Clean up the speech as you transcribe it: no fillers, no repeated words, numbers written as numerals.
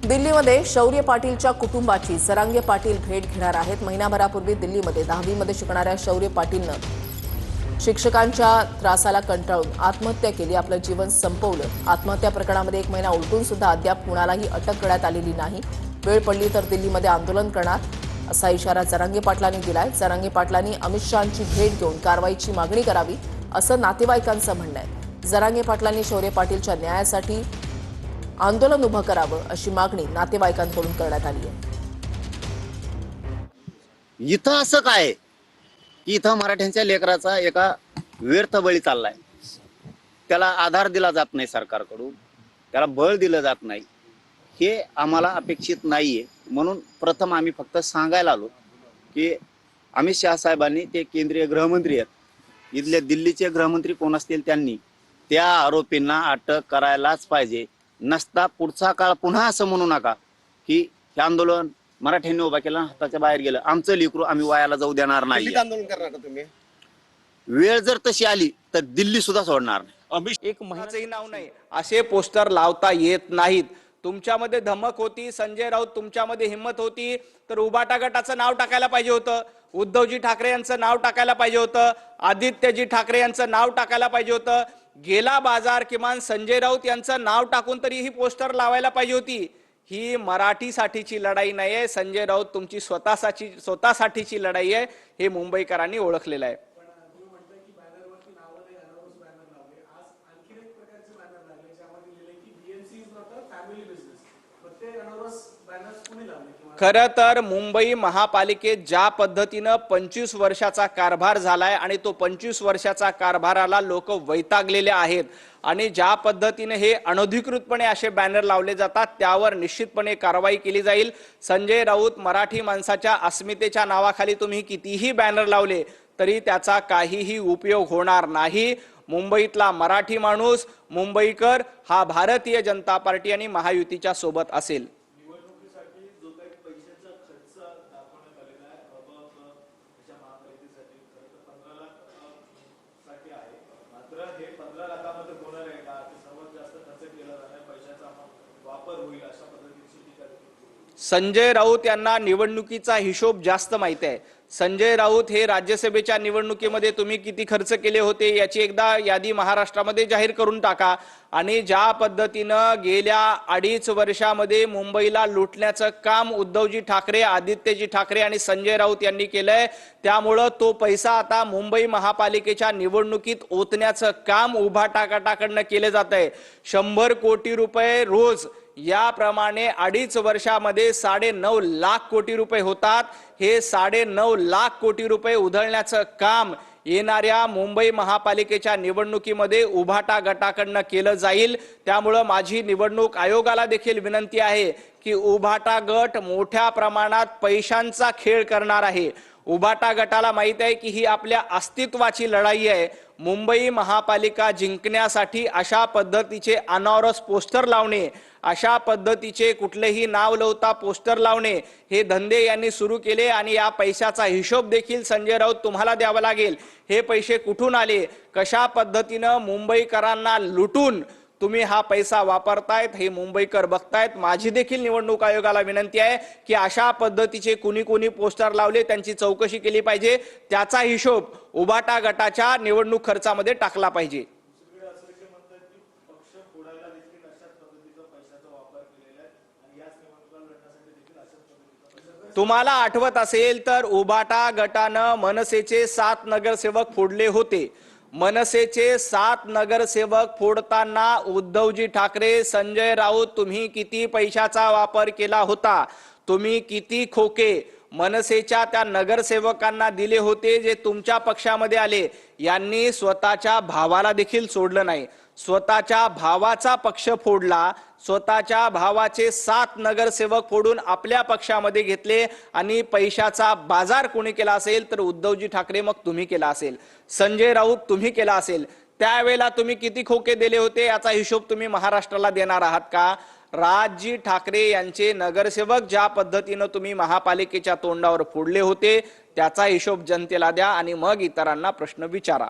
दिल्लीमध्ये शौर्य पाटीलच्या कुटुंबाची जरांगे पाटील भेट घेणार आहेत। महिनाभरापूर्वी दिल्लीमध्ये 10वी मध्ये शिकणाऱ्या शौर्य पाटीलनं शिक्षकांच्या त्रासाला कंटाळून आत्महत्या केली, आपलं जीवन संपवलं। आत्महत्या प्रकरणामध्ये 1 महिना उलटून सुद्धा अद्याप कुणालाही अटक करण्यात आलेली नाही। वेळ पडली तर दिल्लीमध्ये आंदोलन करणार असा इशारा जरांगे पाटलांनी दिलाय। जरांगे पाटलांनी अमित शहांची भेट घेऊन कारवाईची मागणी करावी असं नातेवाईकांचं म्हणणं आहे। जरांगे पाटलांनी शौर्य पाटीलच्या न्यायासाठी आंदोलन उभं करावं अशी मागणी नातेवाईकांकडून करण्यात आली आहे। इथं असं काय की इथं मराठ्यांच्या लेकराचा एका व्यर्थ बळी चाललाय, त्याला आधार दिला जात नाही सरकारकडून, त्याला बळ दिलं जात नाही, हे आम्हाला अपेक्षित नाहीये। म्हणून प्रथम आम्ही फक्त सांगायला आलो की अमित शहा साहेबांनी, ते केंद्रीय गृहमंत्री आहेत, इथले दिल्लीचे गृहमंत्री कोण असतील त्यांनी त्या आरोपींना अटक करायलाच पाहिजे। नसता पुढचा काळ पुन्हा असं म्हणू नका की हे आंदोलन मराठ्यांनी उभा केलं, हाताच्या बाहेर गेलं, आमचं लेकरू आम्ही वायाला जाऊ देणार नाही। आंदोलन करणार का तुम्ही? वेळ जर तशी आली तर दिल्ली सुद्धा सोडणार नाही। एक महिन्याचंही नाव नाही असे पोस्टर लावता येत नाहीत। तुमच्यामध्ये धमक होती, संजय राऊत तुमच्यामध्ये हिम्मत होती तर उभाटा गटाचं नाव टाकायला पाहिजे होतं, उद्धवजी ठाकरे यांचं नाव टाकायला पाहिजे होतं, आदित्यजी ठाकरे यांचं नाव टाकायला पाहिजे होतं। गेला बाजार किमान संजय राऊत यांचं नाव टाकून तरी ही पोस्टर लावायला पाहिजे होती। ही मराठीसाठीची लढाई नाहीये, संजय राऊत तुमची स्वतःसाठीची लढाई आहे, हे मुंबईकरांनी ओळखलेलं आहे। खरं तर मुंबई महापालिकेत ज्या पद्धतीनं 25 वर्षाचा कारभार झालाय आणि तो 25 वर्षाचा कारभाराला लोक वैतागलेले आहेत आणि ज्या पद्धतीने हे अनधिकृतपणे असे बॅनर लावले जातात त्यावर निश्चितपणे कारवाई केली जाईल। संजय राऊत मराठी माणसाच्या अस्मितेच्या नावाखाली तुम्ही कितीही बॅनर लावले तरी त्याचा काहीही उपयोग होणार नाही। मुंबईतला मराठी माणूस, मुंबईकर हा भारतीय जनता पार्टी आणि महायुतीच्या सोबत असेल। संजय राऊत यांना निवडणुकीचा हिशोब जास्त माहिती आहे। संजय राऊत हे राज्यसभेच्या निवडणुकीमध्ये तुम्ही किती खर्च केले होते याची एकदा यादी महाराष्ट्रामध्ये जाहीर करून टाका आणि ज्या पद्धतीनं गेल्या 2.5 वर्षामध्ये मुंबईला लुटण्याचं काम उद्धवजी ठाकरे, आदित्यजी ठाकरे आणि संजय राऊत यांनी केलंय, त्यामुळं तो पैसा आता मुंबई महापालिकेच्या निवडणुकीत ओतण्याचं काम उभाटा गटाकडनं केले जात आहे। 100 कोटी रुपये रोज याप्रमाणे 2.5 वर्षामध्ये 9.5 लाख कोटी रुपये होतात। हे 9.5 लाख कोटी रुपये उधळण्याचं काम येणाऱ्या मुंबई महापालिकेच्या निवडणुकीमध्ये उभाटा गटाकडनं केलं जाईल। त्यामुळे माझी निवडणूक आयोगाला देखील विनंती आहे की उभाटा गट मोठ्या प्रमाणात पैशांचा खेळ करणार आहे। उभाटा गटाला माहित आहे की ही आपल्या अस्तित्वाची लढाई आहे। मुंबई महापालिका जिंकण्यासाठी अशा पद्धतीचे अनावरस पोस्टर लावणे, अशा पद्धतीचे कुठलेही नाव लावता पोस्टर लावणे हे धंदे यांनी सुरू केले आणि या पैशाचा हिशोब देखील संजय राऊत तुम्हाला द्यावा लागेल। हे पैसे कुठून आले, कशा पद्धतीनं मुंबईकरांना लुटून तुम्ही हा पैसा वापरतायत हे मुंबईकर बघतायत। माझी देखील निवडणूक आयोगाला विनंती आहे की अशा पद्धतीचे कुणी पोस्टर लावले त्यांची चौकशी केली पाहिजे, त्याचा हिशोब उभाटा गटाच्या निवडणूक खर्चामध्ये टाकला पाहिजे। तुम्हाला आठवत असेल तर उभाटा गटानं मनसेचे 7 नगरसेवक फोडले होते। मनसेचे 7 नगरसेवक फोडताना उद्धवजी ठाकरे, संजय राऊत तुम्ही किती पैशाचा वापर केला होता, तुम्ही किती खोके मनसेच्या त्या नगरसेवकांना दिले होते जे तुमच्या पक्षामध्ये आले। यांनी स्वतःच्या भावाला देखील सोडलं नाही, स्वतःच्या भावाचा पक्ष फोडला, स्वतःच्या भावाचे 7 नगरसेवक फोडून आपल्या पक्षामध्ये घेतले आणि पैशाचा बाजार कोणी केला असेल तर उद्धवजी ठाकरे, मग तुम्ही केला असेल, संजय राऊत तुम्ही केला असेल। त्यावेळेला तुम्ही किती खोके दिले होते याचा हिशोब तुम्ही महाराष्ट्राला देणार आहात का? राजजी ठाकरे यांचे नगरसेवक ज्या पद्धतीनं तुम्ही महापालिकेच्या तोंडावर फोडले होते त्याचा हिशोब जनतेला द्या आणि मग इतरांना प्रश्न विचारा।